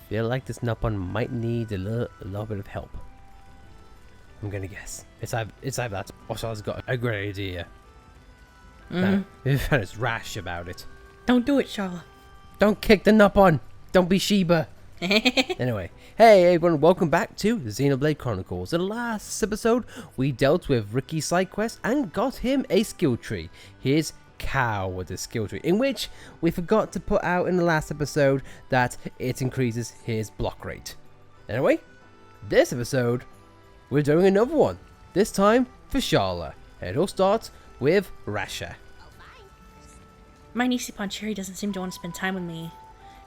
feel like this Nopon might need a little bit of help. I'm gonna guess. It's either that or Sharla's got a great idea. And it's rash about it. Don't do it, Sharla. Don't kick the Nopon! Don't be Sheba! Anyway, hey everyone, welcome back to Xenoblade Chronicles. In the last episode, we dealt with Ricky's side quest and got him a skill tree. Here's Cow with his skill tree, in which we forgot to put out in the last episode that it increases his block rate. Anyway, this episode, we're doing another one. This time for Sharla. And it'll start with Rasha. My niece Nopon Cherry doesn't seem to want to spend time with me.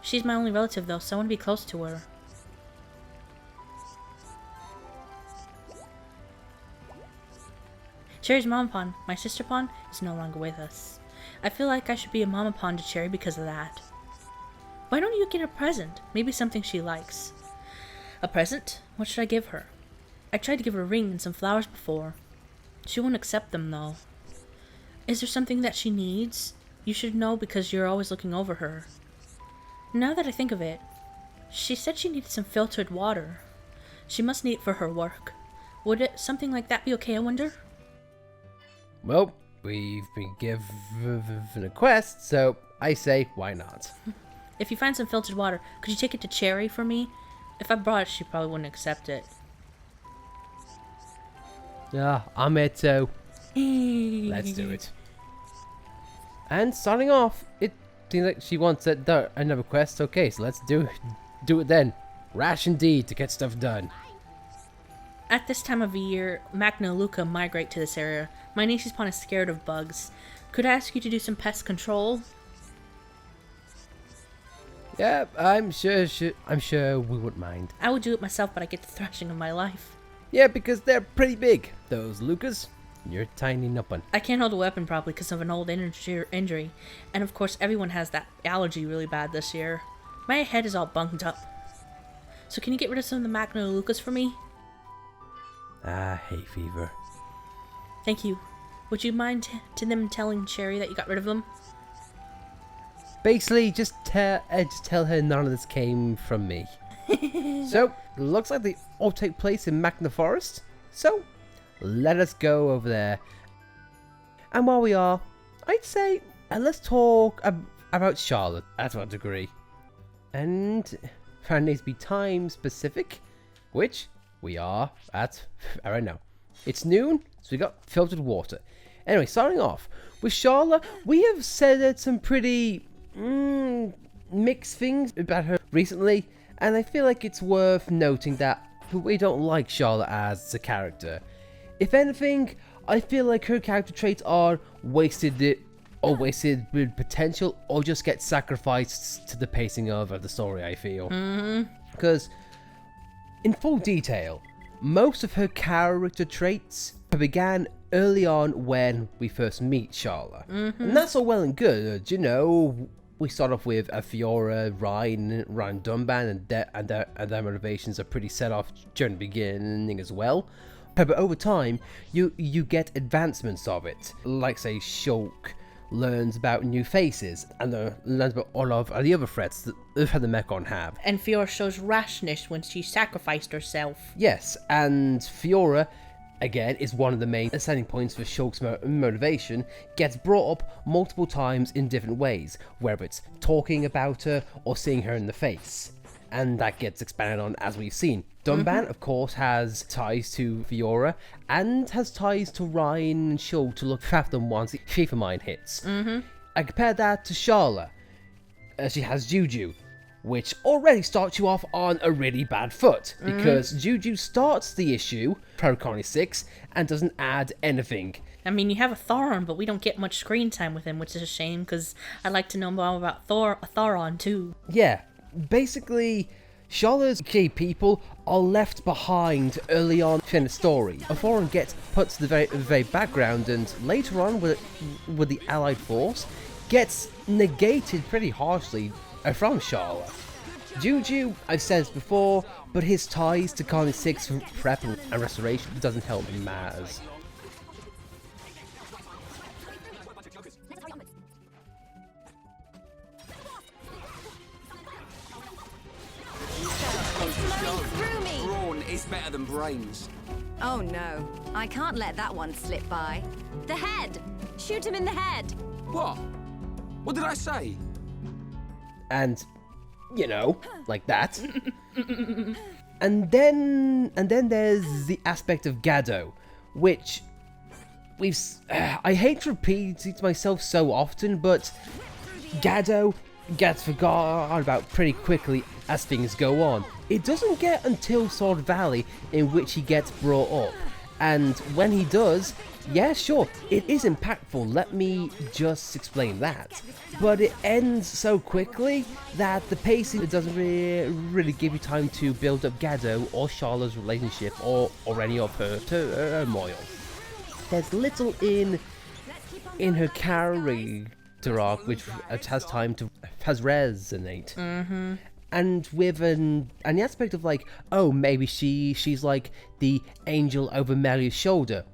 She's my only relative though, so I want to be close to her. Cherry's mom Pon, my sister Pon, is no longer with us. I feel like I should be a mama Pon to Cherry because of that. Why don't you get a present? Maybe something she likes. A present? What should I give her? I tried to give her a ring and some flowers before. She won't accept them though. Is there something that she needs? You should know because you're always looking over her. Now that I think of it, she said she needed some filtered water. She must need it for her work. Would something like that be okay, I wonder? Well, we've been given a quest, so I say, why not? If you find some filtered water, could you take it to Cherry for me? If I brought it, she probably wouldn't accept it. Yeah, I'm it too. Let's do it. And starting off, it seems like she wants another quest. Okay, so let's do it then. Rash indeed to get stuff done. At this time of year, Magna and Luca migrate to this area. My niece's Pon is scared of bugs. Could I ask you to do some pest control? Yeah, I'm sure we wouldn't mind. I would do it myself, but I get the thrashing of my life. Yeah, because they're pretty big, those Lucas. You're tiny Nopon. I can't hold a weapon properly because of an old injury. And of course, everyone has that allergy really bad this year. My head is all bunged up. So can you get rid of some of the Magna and Lucas for me? Ah, hay fever. Thank you. Would you mind them telling Cherry that you got rid of them? Basically, just tell her none of this came from me. So, looks like they all take place in Magna Forest. So, let us go over there. And while we are, I'd say, let's talk about Charlotte at a degree. And it needs to be time specific, which we are at right now. It's noon, so we got filtered water. Anyway, starting off with Sharla, we have said some pretty mixed things about her recently, and I feel like it's worth noting that we don't like Sharla as a character. If anything, I feel like her character traits are wasted with potential, or just get sacrificed to the pacing of the story, I feel. Because, in full detail, most of her character traits began early on when we first meet Sharla. And that's all well and good, you know. We start off with Fiora, Ryan Dunban, and their motivations are pretty set off during the beginning as well. But over time, you get advancements of it. Like, say, Shulk learns about new faces, and learns about all of the other threats that the Mechon have. And Fiora shows rashness when she sacrificed herself. Yes, and Fiora, again, is one of the main selling points for Shulk's motivation, gets brought up multiple times in different ways, whether it's talking about her or seeing her in the face. And that gets expanded on as we've seen. Dunban, of course, has ties to Fiora, and has ties to Ryan and Shulk to look after them once FIFA Mine hits. I compare that to Sharla. She has Juju, which already starts you off on a really bad foot, because Juju starts the issue, Pro 6, and doesn't add anything. I mean, you have a Thoron, but we don't get much screen time with him, which is a shame, because I'd like to know more about Thoron too. Yeah, basically, Sharla's key people are left behind early on in the story. Thoron gets put to the very background, and later on with the Allied force, gets negated pretty harshly from Sharla. Juju, I've said this before, but his ties to Colony 6 for prep and restoration doesn't help matters. It's better than brains. Oh no, I can't let that one slip by. The head! Shoot him in the head! What? What did I say? And, you know, like that. and then there's the aspect of Gado, which I hate to repeat it myself so often, but Gado gets forgotten about pretty quickly as things go on. It doesn't get until Sword Valley in which he gets brought up, and when he does, yeah, sure, it is impactful, let me just explain that. But it ends so quickly that the pacing doesn't really give you time to build up Gado or Sharla's relationship or any of her turmoil. There's little in her character arc which has time to resonate. And with the aspect of like, oh, maybe she's like the angel over Melia's shoulder.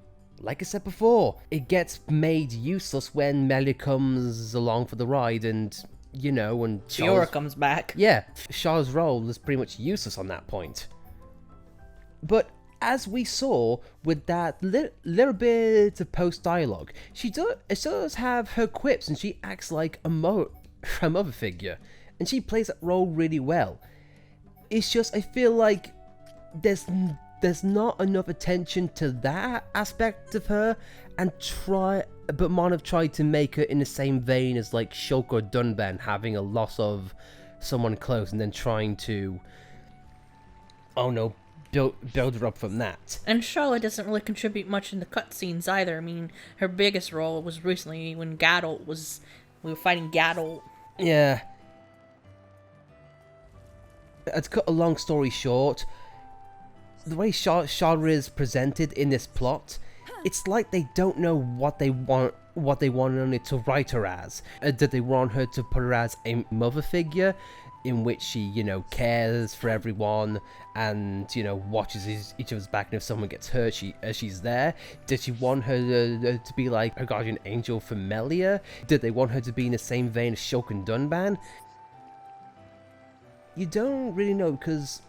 Like I said before, it gets made useless when Melia comes along for the ride, and you know, when Fiora comes back. Yeah, Sharla's role is pretty much useless on that point. But as we saw with that little bit of post dialogue, she does have her quips, and she acts like a mother figure, and she plays that role really well. It's just I feel like there's not enough attention to that aspect of her, but Mon have tried to make her in the same vein as like Shulk or Dunban, having a loss of someone close and then trying to, oh no, build her up from that. And Sharla doesn't really contribute much in the cutscenes either. I mean, her biggest role was recently when we were fighting Gadol. Yeah. To cut a long story short, the way Sharla is presented in this plot, it's like they don't know what they want only to write her as. Did they want her to put her as a mother figure in which she, you know, cares for everyone and, you know, watches each other's back, and if someone gets hurt, she's there? Did she want her to be like a guardian angel for Melia? Did they want her to be in the same vein as Shulk and Dunban? You don't really know, because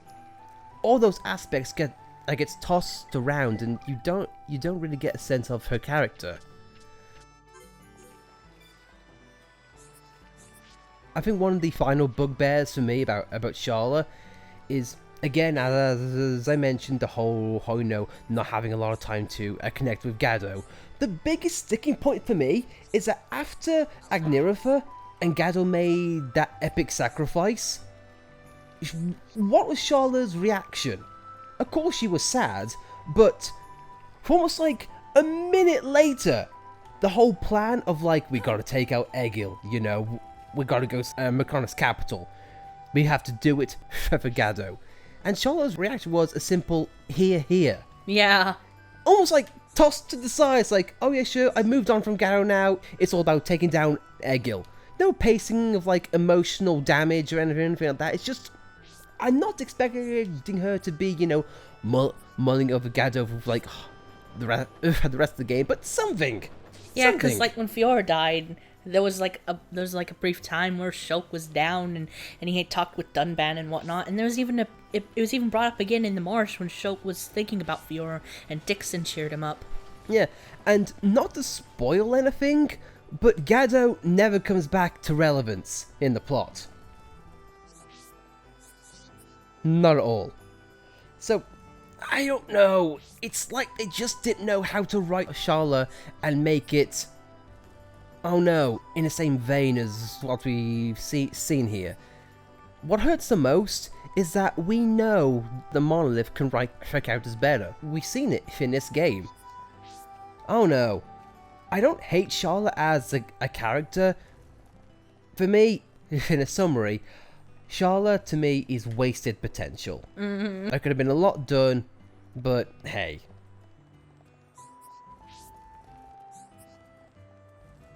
all those aspects gets tossed around, and you don't really get a sense of her character. I think one of the final bugbears for me about Sharla is, again, as I mentioned, the whole you know, not having a lot of time to connect with Gado. The biggest sticking point for me is that after Agniratha and Gado made that epic sacrifice, what was Sharla's reaction? Of course she was sad, but for almost like a minute later, the whole plan of like, we gotta take out Egil, you know, we gotta go Mechonis capital, we have to do it for Gado. And Sharla's reaction was a simple, here. Yeah. Almost like tossed to the side, it's like, oh yeah, sure, I've moved on from Gado now, it's all about taking down Egil. No pacing of like emotional damage or anything like that, it's just, I'm not expecting her to be, you know, mulling over Gado for like the rest of the game, but something. Yeah, because like when Fiora died, there was like a brief time where Shulk was down and he had talked with Dunban and whatnot, and there was even it was even brought up again in the marsh when Shulk was thinking about Fiora and Dixon cheered him up. Yeah, and not to spoil anything, but Gado never comes back to relevance in the plot. Not at all. So, I don't know. It's like they just didn't know how to write Sharla and make it, oh no, in the same vein as what we've seen here. What hurts the most is that we know the Monolith can write her characters better. We've seen it in this game. Oh no. I don't hate Sharla as a character. For me, in a summary, Sharla, to me, is wasted potential. There could have been a lot done, but hey.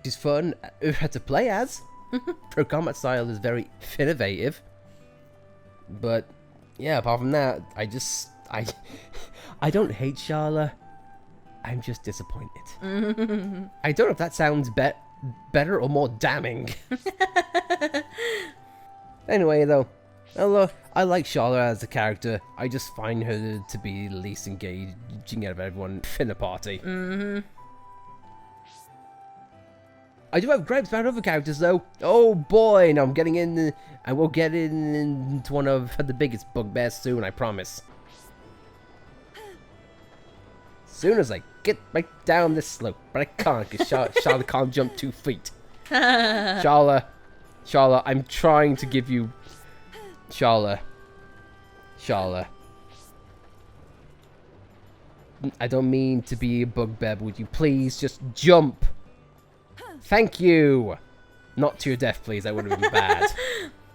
She's fun to play as. Her combat style is very innovative. But, yeah, apart from that, I don't hate Sharla. I'm just disappointed. I don't know if that sounds better or more damning. Anyway, though, Although, I like Sharla as a character, I just find her to be the least engaging out of everyone in the party. I do have gripes about other characters though. Oh boy, now I'm getting in, I will get into one of the biggest bugbears soon, I promise. Soon as I get right down this slope, but I can't because Sharla can't jump 2 feet. Sharla, I'm trying to give you... Sharla. I don't mean to be a bugbear, but would you please just jump? Thank you! Not to your death, please, that would have been bad.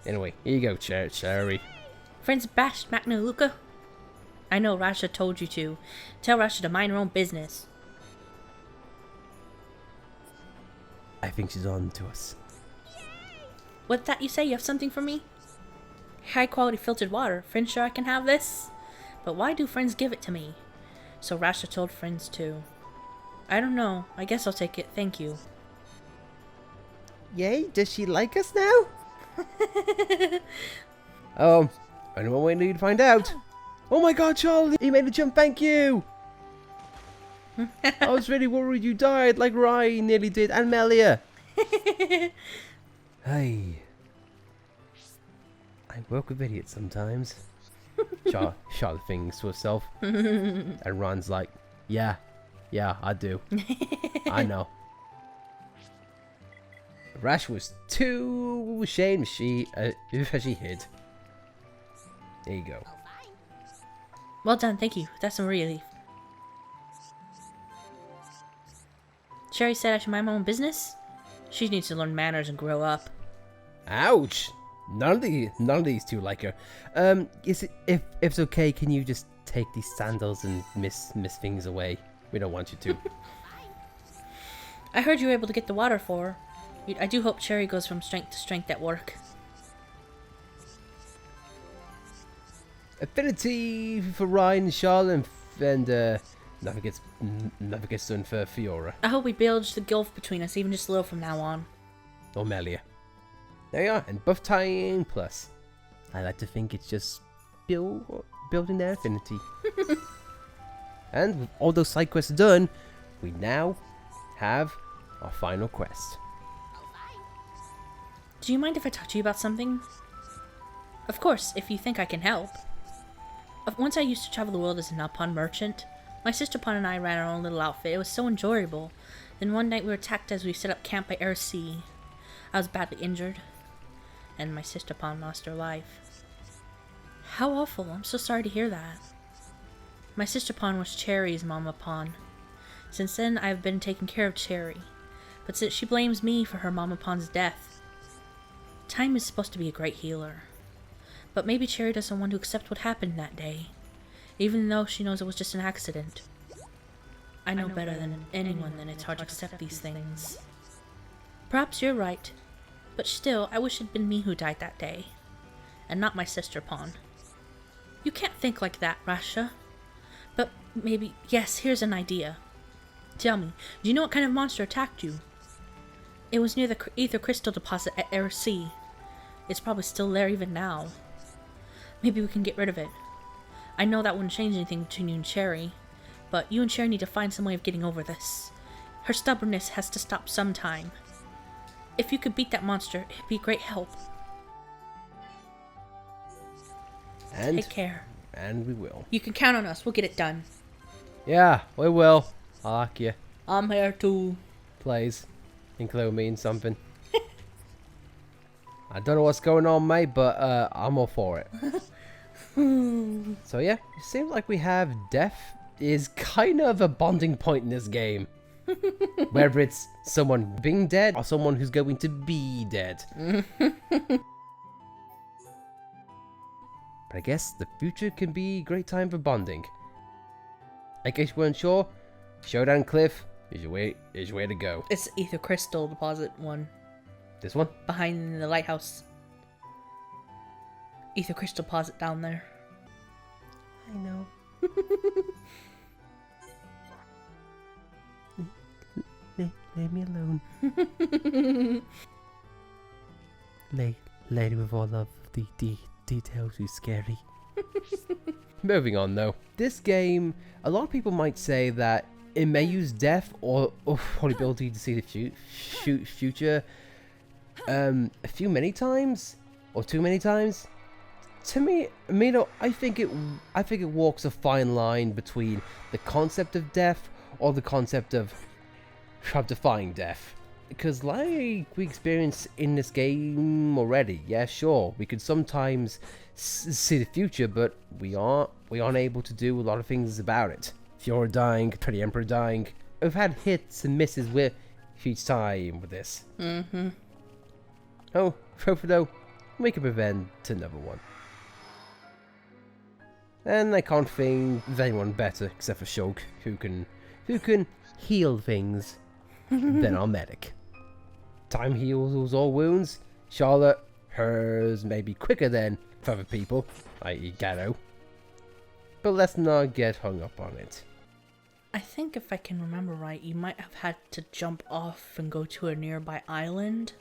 Anyway, here you go, Cherry. Friends bashed Magna Luca? I know Rasha told you to. Tell Rasha to mind her own business. I think she's on to us. What's that you say? You have something for me? High quality filtered water. Friends sure I can have this? But why do friends give it to me? So Rasha told friends too. I don't know. I guess I'll take it. Thank you. Yay? Does she like us now? Only one way to find out. Oh my god, Charlie! You made a jump, thank you! I was really worried you died like Ryan nearly did, and Melia. Hey. I work with idiots sometimes. Charlotte thinks to herself. And Ron's like, yeah, I do. I know. Rash was too ashamed she hid. There you go. Well done, thank you. That's a relief. Sherry said I should mind my own business? She needs to learn manners and grow up. Ouch! None of these two like her. If it's okay, can you just take these sandals and miss things away? We don't want you to. I heard you were able to get the water for her. I do hope Cherry goes from strength to strength at work. Affinity for Ryan and Sharla, and nothing gets done for Fiora. I hope we build the gulf between us even just a little from now on. Or Melia. There you are, and buff tying plus. I like to think it's just building their affinity. And with all those side quests done, we now have our final quest. Do you mind if I talk to you about something? Of course, if you think I can help. Once I used to travel the world as a Nopon merchant. My sister Pon and I ran our own little outfit. It was so enjoyable. Then one night we were attacked as we set up camp by RC. I was badly injured. And my sister Pon lost her life. How awful. I'm so sorry to hear that. My sister Pon was Cherry's Mama Pon. Since then, I've been taking care of Cherry. But since she blames me for her Mama Pon's death. Time is supposed to be a great healer. But maybe Cherry doesn't want to accept what happened that day, even though she knows it was just an accident. I know better than anyone that it's hard to accept these things. Perhaps you're right, but still, I wish it'd been me who died that day, and not my sister Pon. You can't think like that, Rasha. But maybe, yes, here's an idea. Tell me, do you know what kind of monster attacked you? It was near the ether crystal deposit at RC. It's probably still there even now. Maybe we can get rid of it. I know that wouldn't change anything between you and Cherry, but you and Cherry need to find some way of getting over this. Her stubbornness has to stop sometime. If you could beat that monster, it'd be a great help. And take care. And we will. You can count on us. We'll get it done. Yeah, we will. I like you. I'm here too. Plays. Include me in something. I don't know what's going on, mate, but I'm all for it. So yeah, it seems like we have death is kind of a bonding point in this game. Whether it's someone being dead or someone who's going to be dead. But I guess the future can be a great time for bonding. In case you weren't sure, Showdown Cliff is your way to go. It's ether crystal deposit one. This one? Behind the lighthouse. Ether crystal deposit down there. I know. Leave me alone. Lady with all of the details be scary. Moving on though. This game, a lot of people might say that it may use death or the ability to see the future a few many times or too many times. To me, no, I think it walks a fine line between the concept of death or the concept of defying death. Because like we experience in this game already, yeah, sure, we could sometimes see the future, but we aren't able to do a lot of things about it. Fiora dying, Pretty Emperor dying. We've had hits and misses with each time with this. Mm-hmm. Oh, though, we can prevent another one. And I can't think of anyone better except for Shulk who can heal things than our medic. Time heals all wounds. Sharla, hers may be quicker than for other people, i.e. Gatto. But let's not get hung up on it. I think if I can remember right, you might have had to jump off and go to a nearby island.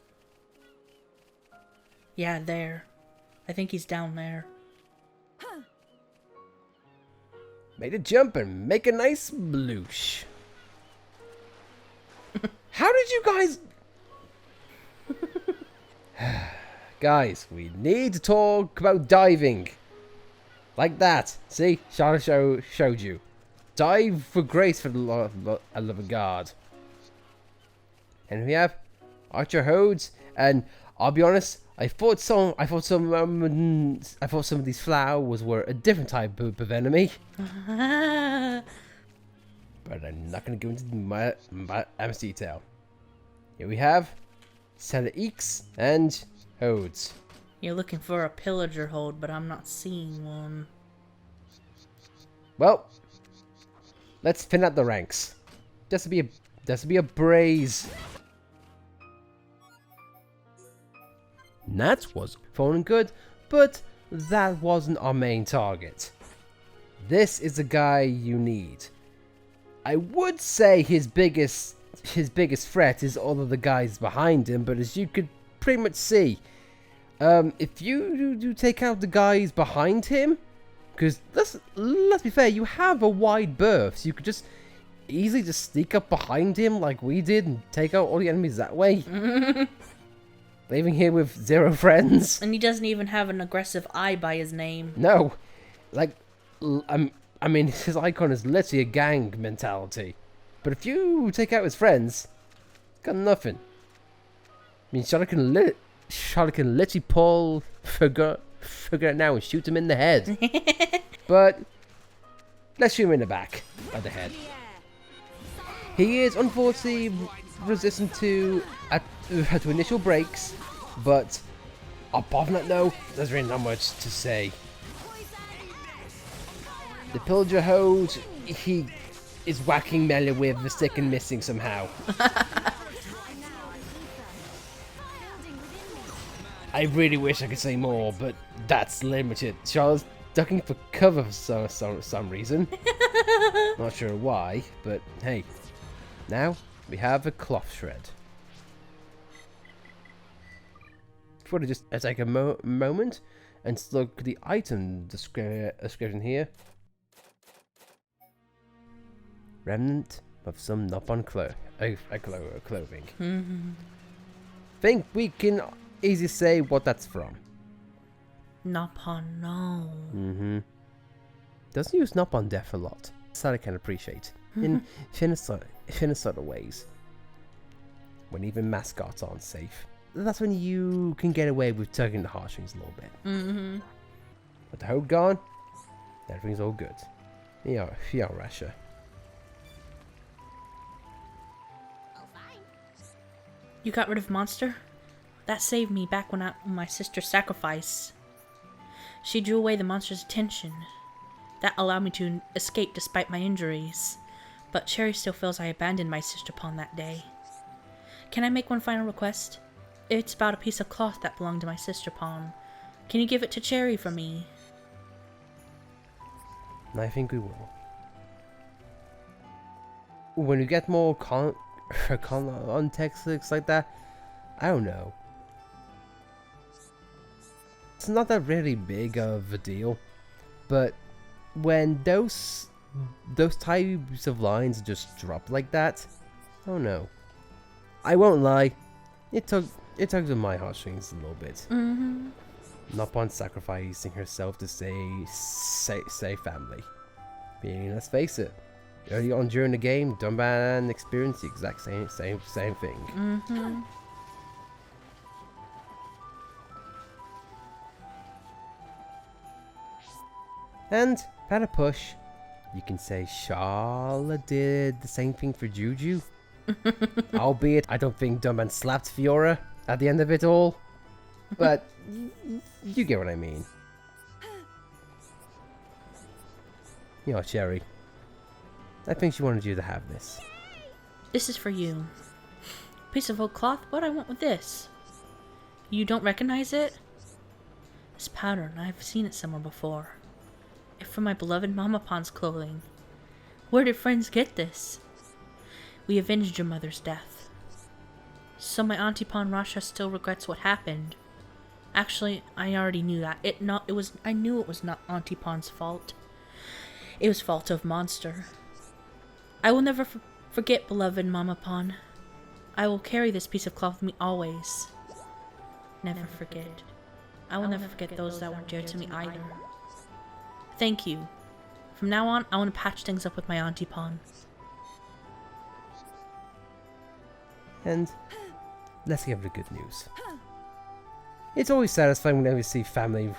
Yeah, there. I think he's down there. Made a jump and make a nice bloosh. How did you guys... Guys, we need to talk about diving. Like that. See? Sharla showed you. Dive for grace for the love of God. And we have Archer Hodes, and I'll be honest, I thought some of these flowers were a different type of enemy. But I'm not gonna go into my detail. Here we have Eeks and Hodes. You're looking for a pillager hold, but I'm not seeing one. Well, let's thin out the ranks. Just to be a braze. That was fun and good, but that wasn't our main target. This is the guy you need. I would say his biggest threat is all of the guys behind him, but as you could pretty much see, if you do take out the guys behind him, because let's be fair, you have a wide berth, so you could just easily just sneak up behind him like we did and take out all the enemies that way. Leaving here with 0 friends. And he doesn't even have an aggressive eye by his name. No, like, I mean, his icon is literally a gang mentality. But if you take out his friends, got nothing. I mean, Sharla can literally pull figure it now and shoot him in the head. But let's shoot him in the back of the head. He is unfortunately resistant to initial breaks, but apart from that, no, there's really not much to say. The pillager hold, he is whacking melee with the stick and missing somehow. I really wish I could say more, but that's limited. Charles ducking for cover for some reason. Not sure why, but hey. Now we have a cloth shred. If you want to just take a moment and look at the item description here. Remnant of some Nopon clothing. Think we can easily say what that's from. Nopon, no. Doesn't use Nopon death a lot. That I can appreciate. In sort of ways. When even mascots aren't safe. That's when you can get away with tugging the heartstrings a little bit. With the hold gone, everything's all good. Yeah, Russia. You got rid of Monster? That saved me back when my sister sacrificed. She drew away the monster's attention. That allowed me to escape despite my injuries. But Cherry still feels I abandoned my sister pawn that day. Can I make one final request? It's about a piece of cloth that belonged to my sister pawn. Can you give it to Cherry for me? I think we will. When you get more context like that, I don't know. it's not that really big of a deal. But when those types of lines just drop like that, oh no. I won't lie, it tugs at my heartstrings a little bit. Nopon sacrificing herself to save family. Let's face it, early on during the game, Dunban experienced the exact same thing. And at a push, you can say Sharla did the same thing for Juju. Albeit, I don't think Dunban slapped Fiora at the end of it all. But you get what I mean. You know, Cherry, I think she wanted you to have this. This is for you. Piece of old cloth, what I want with this? You don't recognize it? This pattern, I've seen it somewhere before. It's from my beloved Mama Pon's clothing. Where did friends get this? We avenged your mother's death. So my Auntie Pon Rasha still regrets what happened. Actually, I already knew that. I knew it was not Auntie Pon's fault. It was fault of Monster. I will never forget beloved Mama Pon. I will carry this piece of cloth with me always. Never forget. I will never forget those that were dear to me either. Thank you. From now on, I want to patch things up with my Auntie Pon. And let's give the good news. It's always satisfying whenever we see family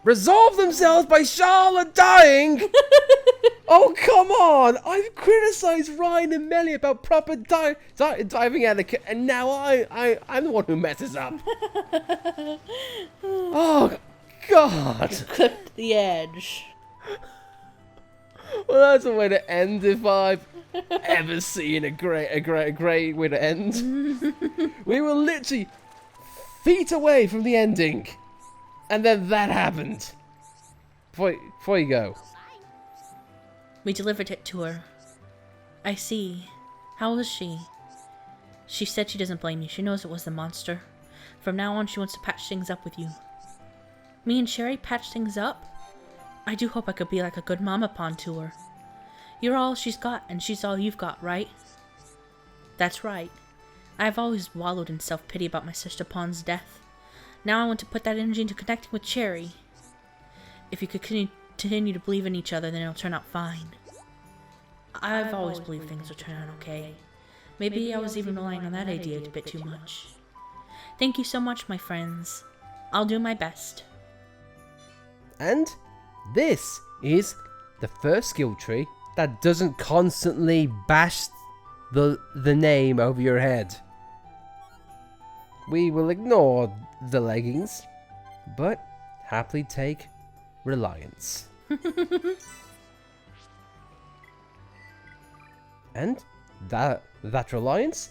resolve themselves by Sharla dying! Oh, come on! I've criticized Ryan and Melly about proper diving etiquette, and now I'm the one who messes up. Oh, God! Clipped the edge. Well, that's a way to end if I've ever seen a great way to end. We were literally feet away from the ending, and then that happened. Before you go. We delivered it to her. I see. How is she? She said she doesn't blame you. She knows it was the monster. From now on, she wants to patch things up with you. Me and Sherry patch things up? I do hope I could be like a good Mama Pon to her. You're all she's got, and she's all you've got, right? That's right. I've always wallowed in self-pity about my sister Pon's death. Now I want to put that energy into connecting with Cherry. If you could continue to believe in each other, then it'll turn out fine. I've always believed things will turn out okay. Maybe I was even relying on that idea a bit too much. Thank you so much, my friends. I'll do my best. And this is the first skill tree that doesn't constantly bash the name over your head. We will ignore the leggings, but happily take Reliance. And that Reliance,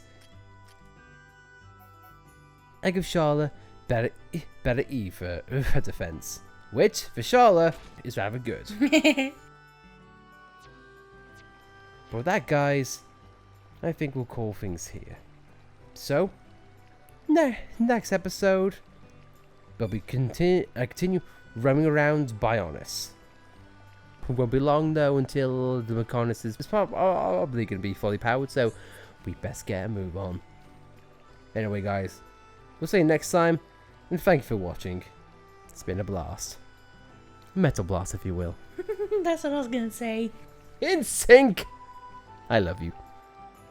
I give Sharla better E for defense, which for Sharla is rather good. But with that, guys, I think we'll call things here. So, next episode, we'll be continue roaming around Bionis. It won't be long though until the Mechonis is probably going to be fully powered, so we best get a move on. Anyway, guys, we'll see you next time, and thank you for watching. It's been a blast. Metal blast, if you will. That's what I was gonna say. In sync! I love you.